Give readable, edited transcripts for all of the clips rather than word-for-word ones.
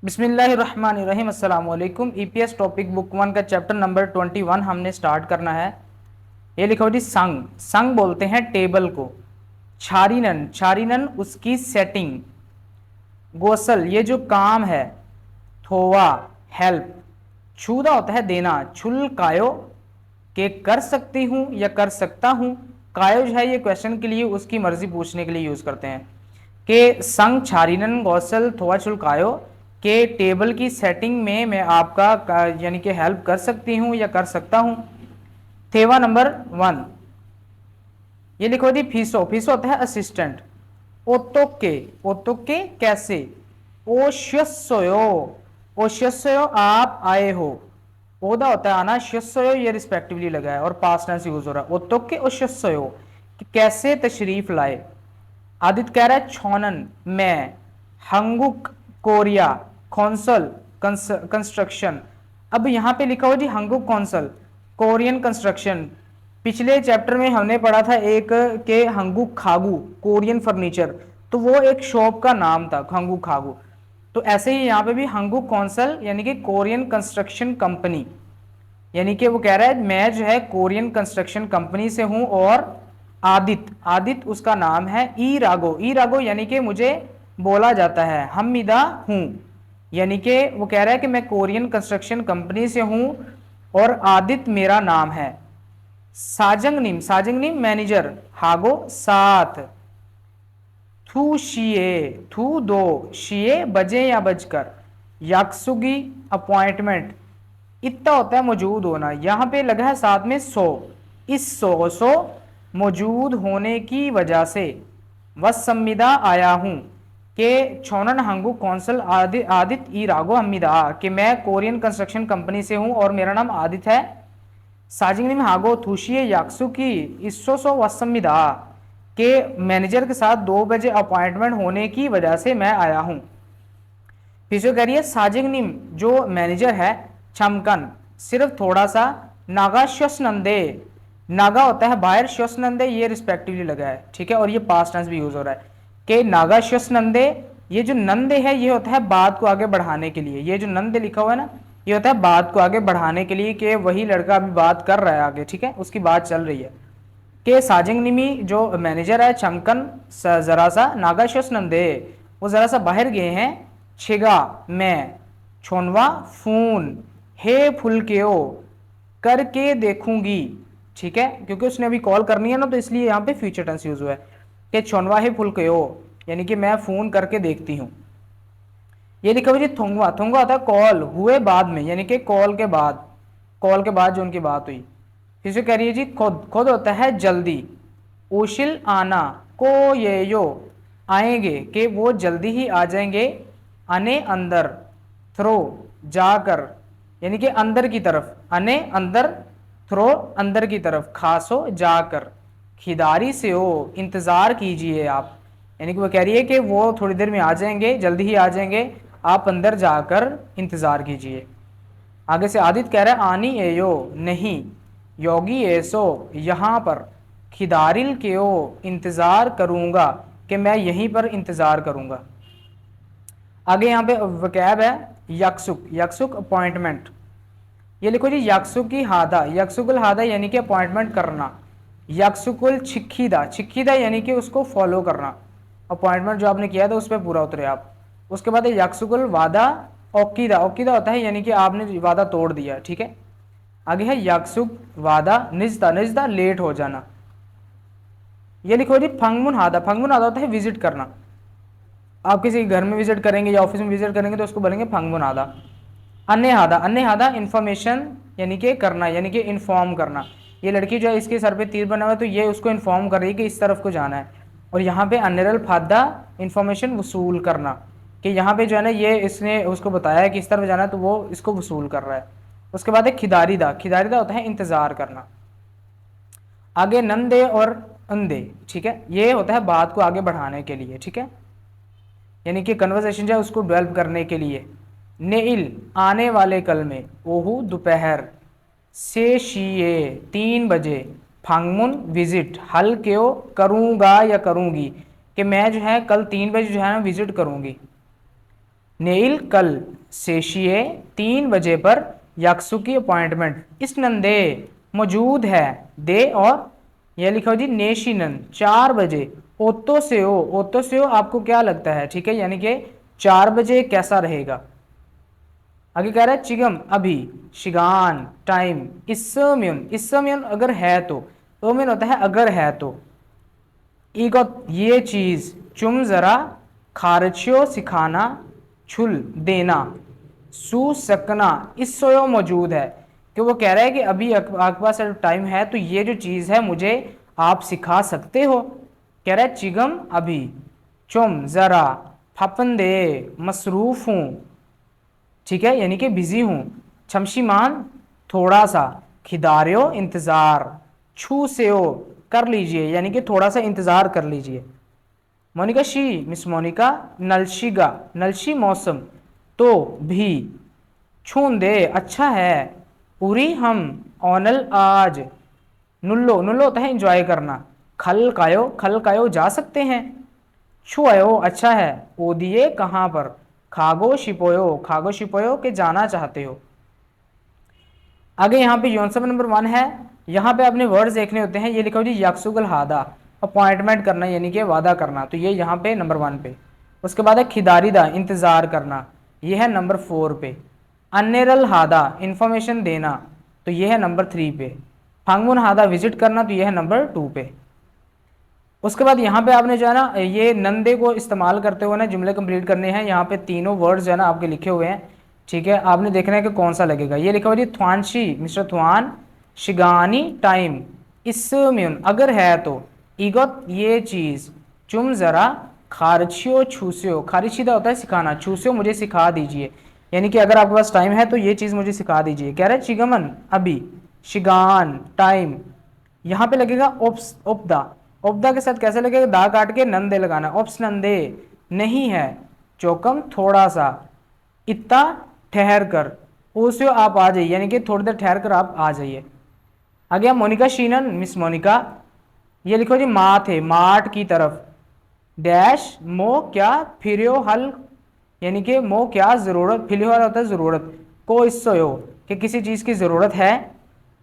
बिस्मिल्लाहिर्रहमानिर्रहीम अस्सलाम वालेकुम। ईपीएस टॉपिक बुक 1 का चैप्टर नंबर 21 हमने स्टार्ट करना है। ये लिखो जी, संग संग बोलते हैं टेबल को। छारीनन छारीनन उसकी सेटिंग। गोसल ये जो काम है। थोवा हेल्प। छूदा होता है देना। छुल कायो के कर सकती हूँ या कर सकता हूँ। कायो जो है ये क्वेश्चन के लिए उसकी मर्जी पूछने के लिए यूज करते हैं कि संग छारीनन गौसल थोड़ा चुल कायो के टेबल की सेटिंग में मैं आपका यानी कि हेल्प कर सकती हूँ या कर सकता हूँ। थेवा नंबर 1 ये लिखो दी, फीसो फीसो होता है असिस्टेंट। ओतोके ओतोके कैसे। ओश्यस्यो ओश्यस्यो आप आए हो। ओदा होता है आना, श्यस्यो ये रिस्पेक्टिवली लगा है और पास्ट टेंस यूज हो रहा है। ओतोके ओश्यस्यो कि कैसे तशरीफ लाए। आदित्य कह रहा है छोनन मैं। Hanguk Korea. Council construction. अब यहां पे लिखा हो जी हंगुक कौंसल कोरियन कंस्ट्रक्शन। पिछले चैप्टर में हमने पढ़ा था एक के हंगुक खागू कोरियन फर्नीचर, तो वो एक शॉप का नाम था हंगुक खागू। तो ऐसे ही यहाँ पे भी हंगुक कौंसल यानी कि कोरियन कंस्ट्रक्शन कंपनी, यानी कि वो कह रहा है मैं जो है कोरियन कंस्ट्रक्शन कंपनी से हूं। और आदित्य आदित्य उसका नाम है। ई रागो ई रागो यानी कि मुझे बोला जाता है। हमीदा हूं यानी कि वो कह रहा है कि मैं कोरियन कंस्ट्रक्शन कंपनी से हूं और आदित्य मेरा नाम है। साजंग निम मैनेजर। हागो साथ। थू शिए थू दो शिए बजे या बजकर। याक्सुगी अपॉइंटमेंट। इतना होता है मौजूद होना, यहां पे लगा है साथ में सो। इस सो मौजूद होने की वजह से वस संविदा आया हूं के छोनन हंगू कौंसल आदित्य ई रागो हमीदा कि मैं कोरियन कंस्ट्रक्शन कंपनी से हूं और मेरा नाम आदित्य है। साजिंग में हागो थूशिए याक्सु की इसो सो वस संविदा के मैनेजर के साथ 2 बजे अपॉइंटमेंट होने की वजह से मैं आया हूं। फिर कह रही है साजिंग निम जो मैनेजर है छमकन सिर्फ थोड़ा सा। नागा श्वसनंदे नागा होता है बाहर, श्वसनंदे ये रिस्पेक्टिवली लगा है, ठीक है। और ये पास्ट टेंस भी यूज हो रहा है कि नागा श्वसनंदे। ये जो नंदे है ये होता है बात को आगे बढ़ाने के लिए। ये जो नंदे लिखा हुआ है ना, ये होता है बात को आगे बढ़ाने के लिए कि वही लड़का अभी बात कर रहा है आगे, ठीक है, उसकी बात चल रही है। कि साजिंग निमी जो मैनेजर है चमकन जरा सा नागा श्वसनंदे वो जरा सा बाहर गए हैं। छिगा मैं। छोनवा फोन। हे फुलकेओ करके देखूंगी, ठीक है, क्योंकि उसने अभी कॉल करनी है ना, तो इसलिए यहाँ पे फ्यूचर टेंस यूज हुआ है कि छोनवा हे फुलकेओ यानी कि मैं फोन करके देखती हूँ। ये लिखा हुआ जी थोंगवा थोंगवा होता है कॉल हुए बाद में, यानी कि कॉल के बाद जो उनकी बात हुई। फिर से कह रही है जी खुद खुद होता है जल्दी। ओशिल आना को ये यो आएंगे कि वो जल्दी ही आ जाएंगे। अने अंदर। थ्रो जाकर यानी कि अंदर की तरफ। अने अंदर थ्रो अंदर की तरफ। खासो जाकर। खिदारी से हो इंतज़ार कीजिए आप, यानी कि वो कह रही है कि वो थोड़ी देर में आ जाएंगे, जल्दी ही आ जाएंगे, आप अंदर जाकर इंतज़ार कीजिए। आगे से आदित्य कह रहा है आनी एयो नहीं। योगी ऐसो यहाँ पर। खिदारिल के ओ इंतज़ार करूँगा कि मैं यहीं पर इंतज़ार करूँगा। आगे यहाँ पे वकैब है यकसुक यकसुक अपॉइंटमेंट। ये लिखो जी यकसुकी हादा यकसुकुल हादा यानी कि अपॉइंटमेंट करना। यकसुकुल छिक्कीदा छिक्कीदा यानी कि उसको फॉलो करना। अपॉइंटमेंट जो आपने किया था उस पर पूरा उतरे आप। उसके बाद यकसुकुल वादा ओकीदा ओकीदा होता है यानी कि आपने वादा तोड़ दिया, ठीक है। आगे है यकसुक वादा निजदा निजदा लेट हो जाना। ये लिखो जी फंगमुन हादा होता है विजिट करना। आप किसी घर में विजिट करेंगे या ऑफिस में विजिट करेंगे तो उसको बोलेंगे फंगमुन हादा। अन्य हादा इंफॉर्मेशन यानी कि करना, यानी कि इन्फॉर्म करना। ये लड़की जो है इसके सर पे तीर बना हुआ है तो ये उसको इन्फॉर्म कर रही है कि इस तरफ को जाना है। और यहाँ पे अनरल फादा इंफॉर्मेशन वसूल करना, कि यहाँ पे जो है ना ये इसने उसको बताया है कि इस तरफ जाना है तो वो इसको वसूल कर रहा है। उसके बाद है खिदारीदा होता है इंतज़ार करना। आगे नंदे और अंधे, ठीक है, ये होता है बात को आगे बढ़ाने के लिए, ठीक है, यानी कि कन्वर्सेशन जो है उसको डेवलप करने के लिए। नेइल आने वाले कल में। ओहू दोपहर। से शीए 3 बजे। फांगमुन विजिट हल क्यों करूँगा या करूँगी, कि मैं जो है कल 3 बजे जो है ना विजिट करूँगी। नेइल कल सेशिए 3 बजे पर याक्सुकी अपॉइंटमेंट। इस नंदे मौजूद है दे और यह लिखा जी नेशिनन 4 बजे। ओतो से हो आपको क्या लगता है, ठीक है, यानी कि 4 बजे कैसा रहेगा। आगे कह रहा है चिगम अभी, शिगान टाइम, इसम्यून अगर है तो ओम्यून होता है अगर है तो। ईगोत ये चीज, चुम जरा, खारचियो सिखाना, छुल देना, सू सकना इस सोयो मौजूद है, कि वो कह रहा है कि अभी आपके पास टाइम है तो ये जो चीज है मुझे आप सिखा सकते हो। कह रहा है चिगम अभी, चुम जरा, फपंदे मसरूफ हूं, ठीक है, यानी कि बिजी हूं, छमशीमान थोड़ा सा, खिदारियो इंतजार, छू से हो कर लीजिए, यानी कि थोड़ा सा इंतजार कर लीजिए। मोनिका शी मिस मोनिका, नलशिगा नलशी मौसम, तो भी, छून दे अच्छा है, पूरी हम, ओनल आज, नुल्लो नुल्लो होता है एंजॉय करना, खल कायो जा सकते हैं, छुआयो अच्छा है, ओदिए कहाँ पर, खागो शिपोयो के जाना चाहते हो। आगे यहाँ पे योनसम नंबर 1 है, यहाँ पे आपने वर्ड्स देखने होते हैं। ये लिखा हो जी याक्सुगल हादा, अपॉइंटमेंट करना यानी कि वादा करना, तो ये यहाँ पे नंबर 1 पे। उसके बाद है खिदारीदा इंतजार करना, ये है नंबर 4 पे। अन्नेरल हादा इंफॉर्मेशन देना, तो ये है नंबर 3 पे। फांगमुन हादा विजिट करना, तो ये है नंबर 2 पे। उसके बाद यहाँ पे आपने जो है ना ये नंदे को इस्तेमाल करते हुए ना जुमले कंप्लीट करने हैं। यहाँ पे तीनों वर्ड्स जो है ना आपके लिखे हुए हैं, ठीक है, आपने देखना है कि कौन सा लगेगा। ये लिखा हुआ जी थ्वानशी मिस्टर थ्वान, शिगानी टाइम, इसम्यून अगर है तो, ईगोत ये चीज, चुम जरा, खारचियो छूसियो, खारिशीदा होता है सिखाना, छूसियो मुझे सिखा दीजिए, यानी कि अगर आपके पास टाइम है तो ये चीज मुझे सिखा दीजिए। कह रहे हैं चिगमन अभी, शिगान टाइम, यहाँ पे लगेगा ओप्स ओपदा, ओपदा के साथ कैसे लगेगा, दा काट के नंदे लगाना, ओप्स नंदे नहीं है, चौकम थोड़ा सा, इतना ठहर कर, ओसियो आप आ जाइए, यानी कि थोड़ी देर ठहर कर आप आ जाइए। आ गया मोनिका शीनन मिस मोनिका, ये लिखो जी माँ थे मार्ट की तरफ, डैश मो क्या फिरियो हल, यानी कि मो क्या जरूरत, फिलियो हल होता है जरूरत, को इसो कि किसी चीज की जरूरत है।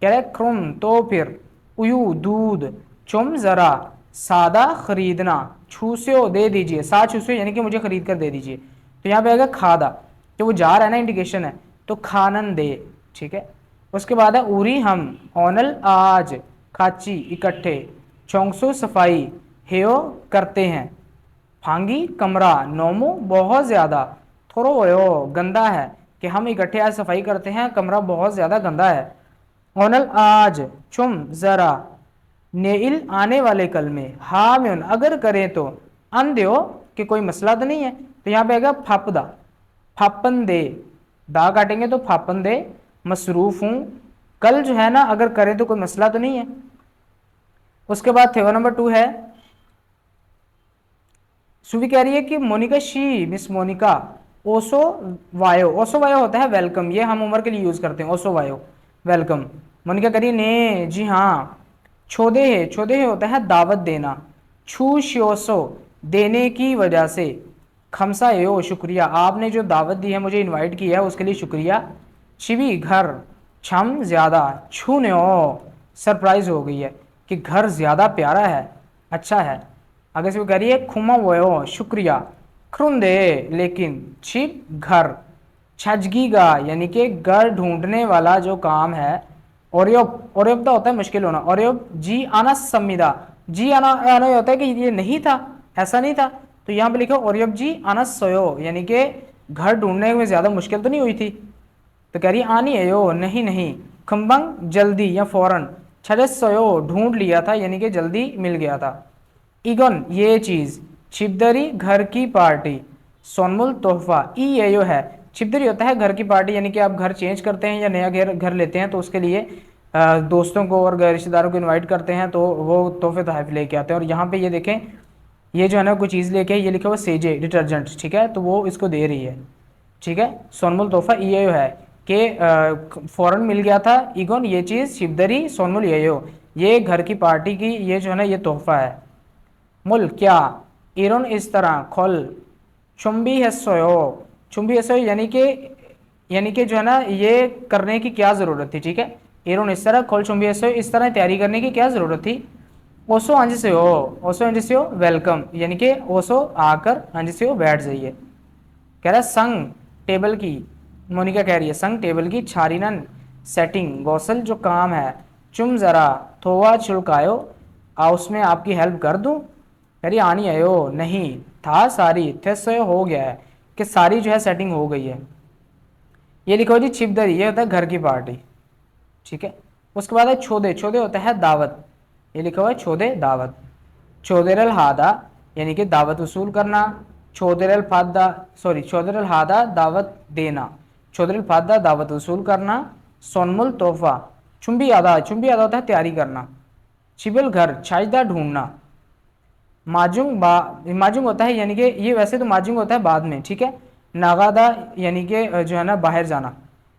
कह रहे क्रुम तो फिर, उयू दूध, चुम जरा, सादा खरीदना, छूस्यो दे दीजिए, सा छूस्यो यानी कि मुझे खरीद कर दे दीजिए, तो यहाँ पे आएगा खादा, तो वो जा रहा है ना इंडिकेशन है, तो खानन दे, ठीक है। उसके बाद है उरी हम, ओनल आज, खाची इकट्ठे, चौंगसो सफाई, हेयो करते हैं, फांगी कमरा, नोमो बहुत ज्यादा, थोरो वयो गंदा है, कि हम इकट्ठे आज सफाई करते हैं, कमरा बहुत ज्यादा गंदा है। ओनल आज, चुम जरा, नेइल आने वाले कल में, हाम्योन अगर करें तो, अंध्यो कि कोई मसला तो नहीं है, तो यहाँ पे आएगा फापदा, फापन दे, दा काटेंगे तो फापन दे, मसरूफ हूं, कल जो है ना अगर करें तो कोई मसला तो नहीं है। उसके बाद थेवा नंबर 2 है, सुवी कह रही है कि मोनिका शी मिस मोनिका, ओसो वायो होता है वेलकम, ये हम उम्र के लिए यूज करते हैं, ओसो वायो वेलकम। मोनिका कह रही है ने जी हाँ, छोदे है होता है दावत देना, छू श्योसो देने की वजह से, खमसा यो शुक्रिया, आपने जो दावत दी है मुझे इनवाइट किया है उसके लिए शुक्रिया। शिवी घर, छम ज्यादा, छूने सरप्राइज हो गई है कि घर ज्यादा प्यारा है, अच्छा है। आगे से वो कह रही है खुमा वो शुक्रिया, खरुंदे लेकिन, छिप घर, छजगीगा यानी कि घर ढूंढने वाला जो काम है, ओरियोब होता है मुश्किल होना, ओरियोब जी आना संविदा, जी आना आना होता है कि ये नहीं था, ऐसा नहीं था, तो यहाँ पे लिखो ओरियोब जी आना सोयो, यानी कि घर ढूंढने में ज्यादा मुश्किल तो नहीं हुई थी। तो कह रही आनी है यो नहीं नहीं, खम्बंग जल्दी या फौरन, छजस सोयो ढूंढ लिया था यानी कि जल्दी मिल गया था। इगन ये चीज, छिपदरी घर की पार्टी, सोनमुल तोहफा, ई ये यो है, छिपदरी होता है घर की पार्टी, यानी कि आप घर चेंज करते हैं या नया घर लेते हैं तो उसके लिए दोस्तों को और रिश्तेदारों को इनवाइट करते हैं तो वो तोहफे तहफ लेके आते हैं। और यहाँ पे ये देखें, ये जो है ना कोई चीज़ लेके, ये लिखा हुआ सेजे डिटर्जेंट, ठीक है, तो वो इसको दे रही है, ठीक है। सोनमुल तोहफा ये है कि फौरन मिल गया था, इगोन ये चीज़, शिवदरी सोनमुल ये घर की पार्टी की ये जो है ना ये तोहफा है। मुल क्या, इरोन इस तरह, खोल, चुंबी है सोयो, चुंबी ऐसे यानी कि जो है ना ये करने की क्या ज़रूरत थी, ठीक है। एरोन इस तरह खोल चुंबी ऐसे इस तरह तैयारी करने की क्या ज़रूरत थी। ओसो ओसो अंजस्यो वेलकम, यानी कि ओसो आकर अंजस्यो बैठ जाइए। कह रहा है संग टेबल की, मोनिका कह रही है संग टेबल की छारीनन सेटिंग गौसल जो काम है, चुम जरा थोवा चुलकायो आ उसमें आपकी हेल्प कर दूं। कह रही आनी आयो नहीं था सारी थे हो गया है, कि सारी जो है सेटिंग हो गई है। ये लिखो जी छिपदरी, ये होता है घर की पार्टी, ठीक है। उसके बाद है छोदे, छोदे होता है दावत, ये लिखा हुआ है छोदे दावत। चौधरल हादा यानी कि दावत वसूल करना। चौधरल फादा चौधरल हादा दावत देना, चौधरल फादा दावत वसूल करना। सोनमुल तोहफा, चुंबी आदा होता है तैयारी करना। चिबिल घर छाजदा ढूंढना। माजुंग होता है यानी कि ये वैसे तो माजुंग होता है बाद में, ठीक है। नागादा यानी कि जो है ना बाहर जाना।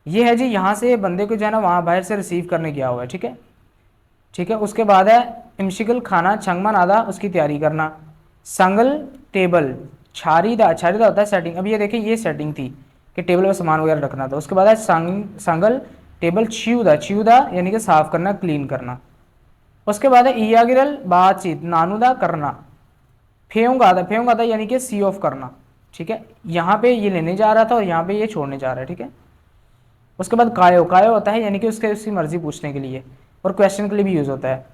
ये है जी यहाँ से बंदे को जो है ना वहाँ बाहर से रिसीव करने गया हुआ है, ठीक है। ठीक है, उसके बाद है इमशिकल खाना छंगमन आदा उसकी तैयारी करना। संगल टेबल छारीदा, छारीदा होता है सेटिंग। अब ये देखिए ये सेटिंग थी कि टेबल में सामान वगैरह रखना था। उसके बाद है संगल टेबल छियूदा यानी कि साफ करना, क्लीन करना। उसके बाद है ईयागिरल बातचीत नानुदा करना। फेंगा था यानी कि सी ऑफ करना, ठीक है। यहाँ पे ये लेने जा रहा था और यहाँ पे ये छोड़ने जा रहा है, ठीक है। उसके बाद कायो, कायो होता है यानी कि उसकी मर्जी पूछने के लिए और क्वेश्चन के लिए भी यूज होता है।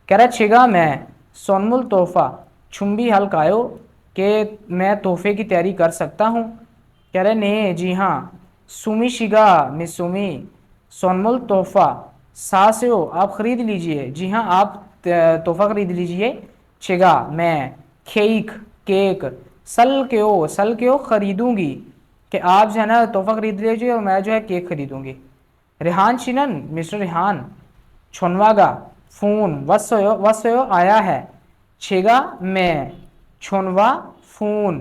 कह रहा है छिगा मैं सोनमुल तोहफा छुम्बी हल कायो, कि मैं तोहफे की तैयारी कर सकता हूँ। कह रहे ने जी हाँ। सुमी शिगा मिस सुमी सोनमुल तोहफा सास्यो आप खरीद लीजिए, जी हाँ आप तोहफा खरीद लीजिए। छिगा मैं खेक केक सल क्यों खरीदूंगी, कि आप जो है ना तोहफा खरीद लीजिए और मैं जो है केक खरीदूंगी। रेहान शिनन मिस्टर रेहान छोनवागा फोन वस्यो आया है। छेगा मैं छोनवा फोन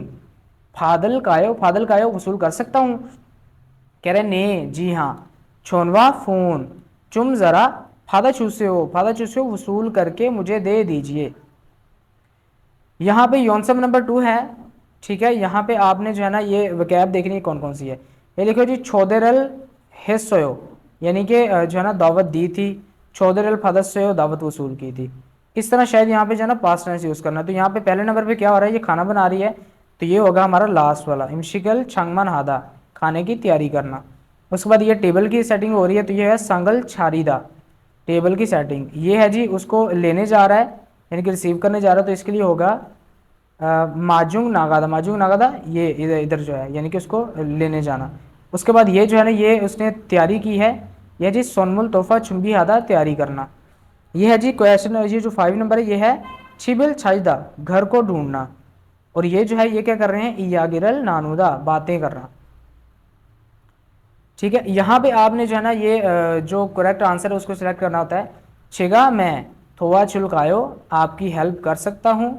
फादल कायो वसूल कर सकता हूँ। कह रहे ने जी हाँ। छोनवा फोन चुम जरा फादा चूसे हो वसूल करके मुझे दे दीजिए। यहाँ पे यौनसम नंबर 2 है, ठीक है। यहाँ पे आपने जो है ना ये वकैब देखनी है कौन कौन सी है। ये लिखो जी छोदेरल हिस्सो यानी कि जो है ना दावत दी थी। छोदेरल फदस्यो दावत वसूल की थी। इस तरह शायद यहाँ पे जो है ना पास्ट टेंस यूज़ करना। तो यहाँ पे पहले नंबर पे क्या हो रहा है, ये खाना बना रही है, तो ये होगा हमारा लास्ट वाला इमशिकल छंगमन हादा खाने की तैयारी करना। उसके बाद ये टेबल की सेटिंग हो रही है, तो ये है संगल छारीदा टेबल की सेटिंग। ये है जी उसको लेने जा रहा है यानी कि रिसीव करने जा रहा है, तो इसके लिए होगा माजुंग नागादा ये इधर इधर जो है यानी कि उसको लेने जाना। उसके बाद ये जो है ना ये उसने तैयारी की है, यह जी सोनमुल तोहफा चुंबी आदा तैयारी करना। ये है जी क्वेश्चन, ये जो 5 नंबर है ये है छिबिल छाजदा घर को ढूंढना। और ये जो है ये क्या कर रहे हैं, इयागिरल नानुदा बातें करना, ठीक है। यहाँ पे आपने जो है ना ये जो करेक्ट आंसर है उसको सिलेक्ट करना होता है। छिगा मैं थोड़ा चुलकायो आपकी हेल्प कर सकता हूँ।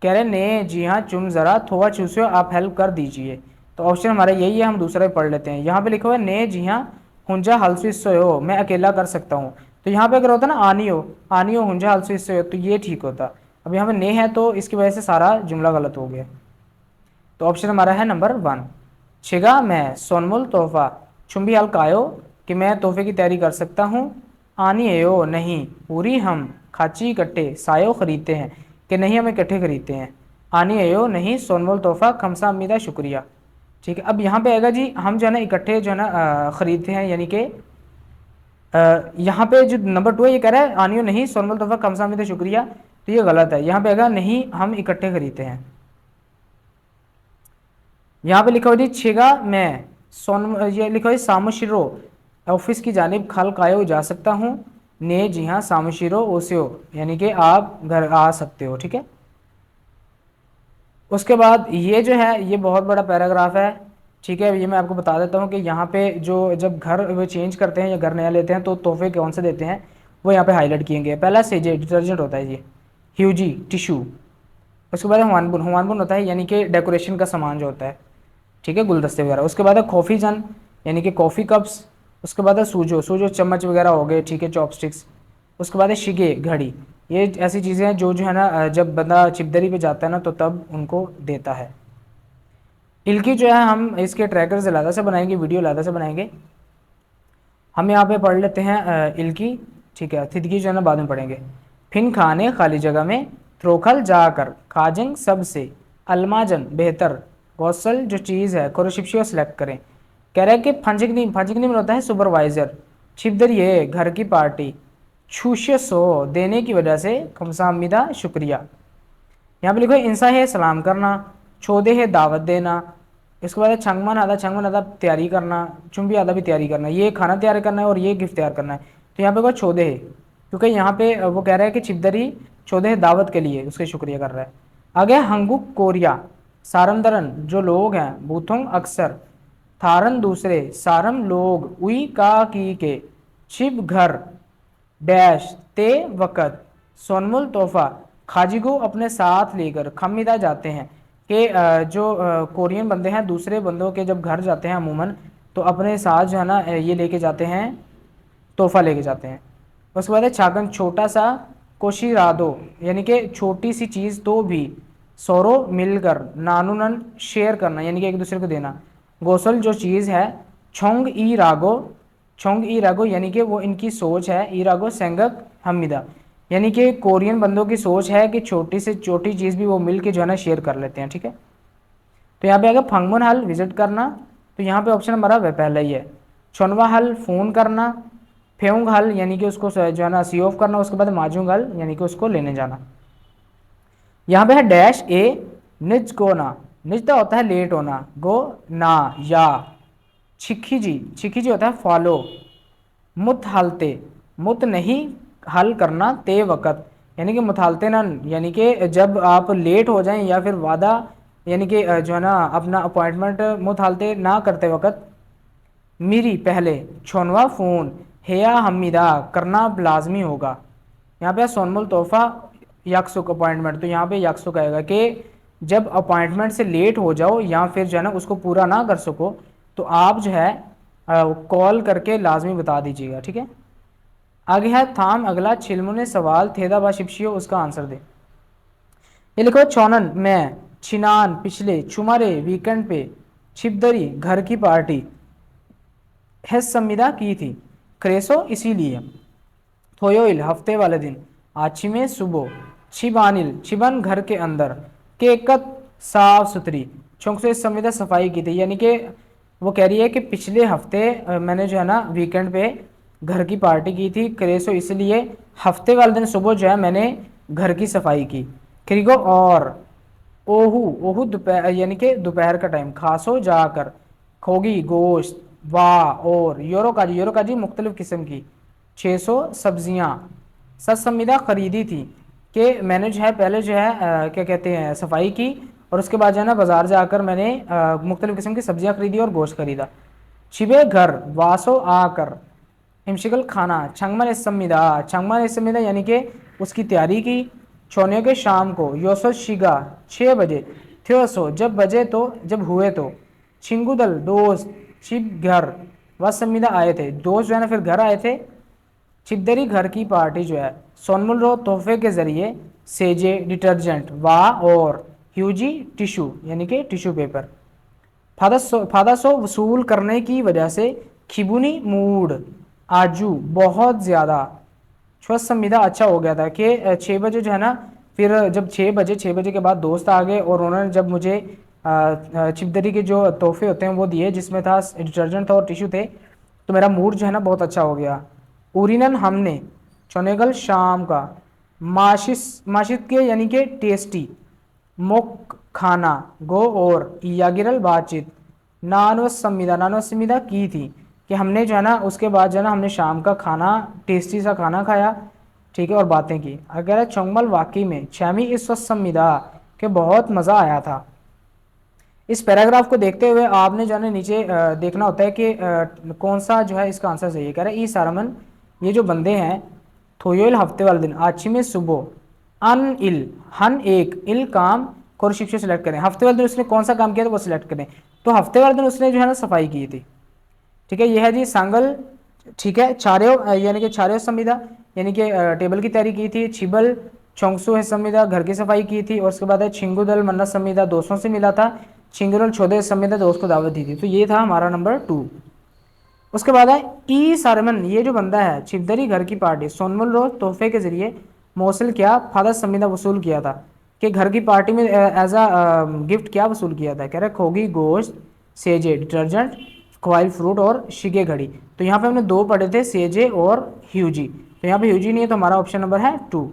कह रहे ने जी हाँ चुम ज़रा थोड़ा चूसो आप हेल्प कर दीजिए। तो ऑप्शन हमारा यही है, हम दूसरा भी पढ़ लेते हैं। यहाँ पे लिखा हुआ है ने जी हाँ हुंजा हल्सो हो मैं अकेला कर सकता हूँ। तो यहाँ पे अगर होता ना आनी हो हुंजा हल्सो हो तो ये ठीक होता। अब यहाँ पे ने है तो इसकी वजह से सारा जुमला गलत हो गया। तो ऑप्शन हमारा है नंबर 1। छिगा मैं सोनमुल तोहफा चुंबी हल्कायो कि मैं तोहफे की तैयारी कर सकता हूँ। आनी एयो नहीं पूरी हम खाची इकट्ठे सायो खरीदते हैं, कि नहीं हम इकट्ठे खरीदते हैं। आनी एयो नहीं सोनमुल तोहफा खमसा अमीदा शुक्रिया, ठीक है। अब यहाँ पे आएगा जी हम जो है ना इकट्ठे जो है ना खरीदते हैं, यानी कि यहाँ पे जो नंबर 2 है ये कह रहा है आनियो नहीं सोनमुल तोहफा खमसा अमीदा शुक्रिया, तो ये गलत है। यहाँ पे आएगा नहीं हम इकट्ठे खरीदते हैं। यहाँ पे लिखा हुआ जी छिगा मैं सोन ये लिखा हुआ सामुशिरो ऑफिस की जानिब खल कायो जा सकता हूँ। ने जी हाँ सामुशिरो ओसियो यानी कि आप घर आ सकते हो, ठीक है। उसके बाद ये जो है ये बहुत बड़ा पैराग्राफ है, ठीक है। ये मैं आपको बता देता हूँ कि यहाँ पे जो जब घर वो चेंज करते हैं या घर नया लेते हैं तो तोहफे कौन से देते हैं वो यहाँ पे हाईलाइट किए गए। पहला सेजे डिटर्जेंट होता है ये, ह्यूजी टिशू। उसके बाद हुमानबुन होता है यानी कि डेकोरेशन का सामान जो होता है, ठीक है, गुलदस्ते वगैरह। उसके बाद है कॉफ़ी जन यानी कि कॉफ़ी कप्स। उसके बाद है सूजो चम्मच वगैरह हो गए, ठीक है, चॉपस्टिक्स। उसके बाद है शिगे घड़ी। ये ऐसी चीज़ें हैं जो जो है ना जब बंदा चिपदरी पे जाता है ना तो तब उनको देता है। इल्की जो है हम इसके ट्रैकर से लादा से बनाएंगे, वीडियो लादा से बनाएंगे। हम यहाँ पे पढ़ लेते हैं इल्की, ठीक है। थिदकी जो है ना बाद में पढ़ेंगे। फिन खाने खाली जगह में, थ्रोखल जाकर, खाजंग सबसे, अलमाजन बेहतर, कौशल जो चीज़ है, कोरोशिप्शियो सेलेक्ट करें। कह रहा है कि फंजिकनी, फंजिकनी में होता है सुपरवाइजर, छिपदर ये घर की पार्टी, छूश्य सो देने की वजह से, खमसामिदा शुक्रिया। यहाँ पे लिखो इंसा है सलाम करना, छोदे है दावत देना, इसके बाद छंगमन आधा तैयारी करना, चुम्बी आधा भी तैयारी करना, ये खाना तैयार करना है और ये गिफ्ट तैयार करना है। तो यहाँ पे वो छोदे है, क्योंकि यहाँ पे वो कह रहा है कि छिपदरी छोदे है दावत के लिए उसके शुक्रिया कर रहा है। आगे हंगुक कोरिया, सारमदरन जो लोग हैं, बूथोंग अक्सर, थारन दूसरे, सारम लोग, उई का की के, छिप घर, डैश ते वक़्त, सोनमुल तोहफा, खाजिगो अपने साथ लेकर, खमीदा जाते हैं कि जो कोरियन बंदे हैं दूसरे बंदों के जब घर जाते हैं अमूमन तो अपने साथ जो है ना ये लेके जाते हैं, तोहफा लेके जाते हैं। उसके बाद है छागन छोटा सा, कोशिरादो यानी कि छोटी सी चीज़ तो भी, सोरो मिलकर, नानुनन शेयर करना यानी कि एक दूसरे को देना, गोसल जो चीज़ है, छोंग ई रागो, छोंग ई रागो यानी कि वो इनकी सोच है, ई रागो सेंगक हमिदा यानी कि कोरियन बंदों की सोच है कि छोटी से छोटी चीज़ भी वो मिल के जो है ना शेयर कर लेते हैं, ठीक है। तो यहाँ पे अगर फंगमुन हल विजिट करना, तो यहाँ पे ऑप्शन हमारा वह पहला ही है। छोनवा हल फ़ोन करना, फेउंग हल यानी कि उसको जो है ना सी ऑफ करना, उसके बाद माजुंग हल यानी कि उसको लेने जाना। यहाँ पे है डैश ए, निज को ना, निज तो होता है लेट होना, गो ना या, छिखी जी होता है फॉलो, मुत हालते, मुत नहीं हल करना, ते वक़्त यानी कि मुतालते ना यानी कि जब आप लेट हो जाएं या फिर वादा यानी कि जो है ना अपना अपॉइंटमेंट मुतालते ना करते वक़्त, मेरी पहले, छोनवा फ़ोन, हेया हमीदा करना लाजमी होगा। यहाँ पे सोनमुल तोहफा याकसुक अपॉइंटमेंट, तो यहाँ पे याकसुक आएगा कि जब अपॉइंटमेंट से लेट हो जाओ या फिर जो है ना उसको पूरा ना कर सको तो आप जो है कॉल करके लाजमी बता दीजिएगा, ठीक है। आगे है थाम अगला छिलमुने सवाल थेदा बा शिप्शियो उसका आंसर दे। ये लिखो चौनन में, छिनान पिछले, छुमारे वीकेंड पे, छिपदरी घर की पार्टी, है संविदा की थी, क्रेसो इसीलिए, थोयोइल हफ्ते वाले दिन, आछिमे सुबह, छिबानिल छिबन घर के अंदर, केकत साफ सुथरी, छोंक से इस संविदा सफाई की थी यानी कि वो कह रही है कि पिछले हफ्ते मैंने जो है ना वीकेंड पे घर की पार्टी की थी, क्रेसो इसलिए हफ्ते वाले दिन सुबह जो है मैंने घर की सफाई की। क्रिगो और ओहू, ओहू दोपहर यानी कि दोपहर का टाइम, खासो जाकर, खोगी गोश्त, वाह और, यूरो काजी मुख्तलिफ किस्म की, 600 सब्जियां, सत्संविदा खरीदी थी कि मैंने जो है पहले जो है क्या कहते हैं सफाई की और उसके बाद जो है ना बाजार जाकर मैंने मुख्तलिफ किस्म की सब्जियां खरीदी और गोश्त खरीदा। छिबे घर, वासो आकर, हिमशिकल खाना, छंगमन संविदा यानी कि उसकी तैयारी की, छोने के शाम को, योसो शिगा 6 बजे, थ्योसो जब बजे तो जब हुए तो, छिंगुदल दोस्त, छिप घर वह संविदा आए थे, दोस्त जो है ना फिर घर आए थे, छिपदरी घर की पार्टी जो है, सोनमुल रो तोहफे के जरिए, सेजे डिटर्जेंट, वाह और, ह्यूजी टिशू यानी कि टिशू पेपर, फादासो वसूल करने की वजह से, खिबुनी मूड आजू बहुत ज़्यादा, स्वस्थ संविदा अच्छा हो गया था कि 6 बजे जो है ना फिर जब 6 बजे के बाद दोस्त आ गए और उन्होंने जब मुझे छिपदरी के जो तोहफे होते हैं वो दिए जिसमें था डिटर्जेंट था और टिशू थे, तो मेरा मूड जो है ना बहुत अच्छा हो गया। उरिनन हमने, चौनेगल शाम का, माशित के यानी कि टेस्टी, मुक खाना, गो और, यागिरल बातचीत, नानव संविदा की थी कि हमने जो है ना उसके बाद जो है ना हमने शाम का खाना टेस्टी सा खाना खाया, ठीक है, और बातें की। अगर चौंगमल वाकई में छमी इस संविदा के बहुत मज़ा आया था। इस पैराग्राफ को देखते हुए आपने जो है नीचे देखना होता है कि कौन सा जो है इसका आंसर सही है। कह रहे ई सारमन ये जो बंदे हैं, थोयोल हफ्ते वाले दिन, आछी में सुबह, अन इल हन एक, इल काम, कोर शिक्षक सेलेक्ट करें। हफ्ते वाले दिन उसने कौन सा काम किया था वो सिलेक्ट करें। तो हफ्ते वाले दिन उसने जो है ना सफाई की थी, ठीक है। यह है जी सांगल, ठीक है। चार्यो यानी कि चार्यो संविदा यानी कि टेबल की तैयारी की थी। छिबल छोंगसू है संविदा घर की सफाई की थी और उसके बाद है छिंगुदल मन्नत संविदा दोस्तों से मिला था। चिंगरल छोदे समेत दोस्त को दावत दी थी। तो ये था हमारा नंबर 2। उसके बाद है ई सरमन, ये जो बंदा है छिपदरी घर की पार्टी सोनमुल रोज तोहफे के जरिए मौसल क्या फादर समीदा वसूल किया था कि घर की पार्टी में एज अ गिफ्ट क्या वसूल किया था, कह रहे खोगी गोश्त, सेजे डिटर्जेंट, क्वाइल फ्रूट और शिगे घड़ी। तो यहाँ पे हमने 2 पढ़े थे, सेजे और ह्यूजी, तो यहाँ पे ह्यूजी नहीं है तो हमारा ऑप्शन नंबर है 2।